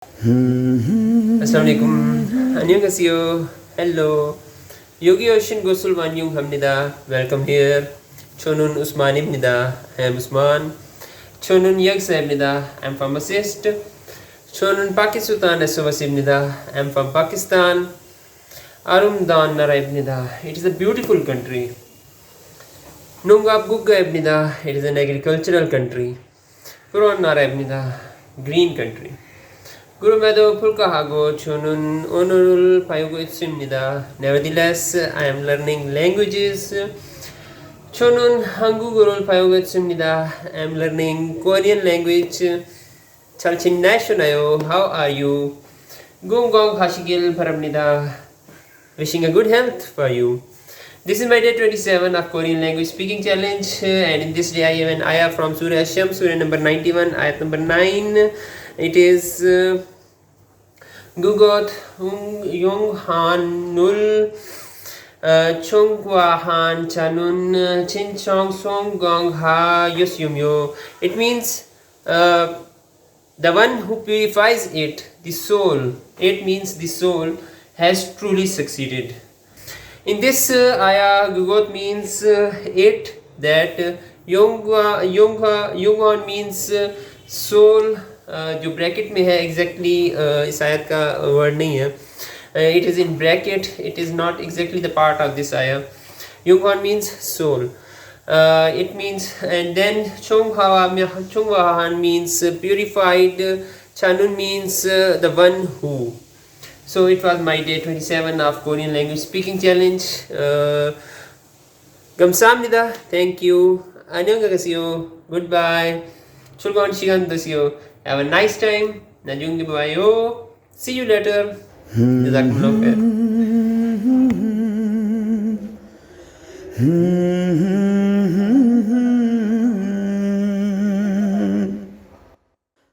Assalamualaikum. 안녕하세요. Hello. Yogi Ocean Gosul Wanyung Hamnida. Welcome here. Chonun Usman Ibnida. I am Usman. Chonun Yag Saibnida. I am pharmacist. Chonun Pakistan Asovas Ibnida. I am from Pakistan. Arum Dan Naraibnida. It is a beautiful country. Nungab Gugga Ibnida. It is an agricultural country. Puron Naraibnida. Green country. Gurumado Pulkahago Chunun Onurul Payugoitsimnida. Nevertheless, I am learning languages. Chunun Hangu Gurul Payugoitsimnida. I am learning Korean language. Chalchin Nashonayo, how are you? Gong Hashigil Paramnida. Wishing a good health for you. This is my day 27 of Korean language speaking challenge, and in this day I have an ayah from Surah Ash-Shams, Surah number 91, ayat number 9. It is Gugot Yung Han Nul Chongwa Han Chanun Chin Chong Song Gong Ha Yosyumyo. It means the one who purifies it, the soul. It means the soul has truly succeeded. In this ayah, Gugot means it, that Yonghan means soul. जो bracket में है exactly इस आयत का word नहीं है. It is in bracket. It is not exactly the part of this आया. युगॉन means soul. It means and then चोंगवाहान मीन्स प्यूरिफाइड. चानुन means the one who. So it was my day 27 of Korean language speaking challenge. Gamsamnida. Thank you. Annyeonghaseyo. Goodbye. Chulgon shigan desyo. Have a nice time. Najung di bayo. See you later. Jazakumullah khair.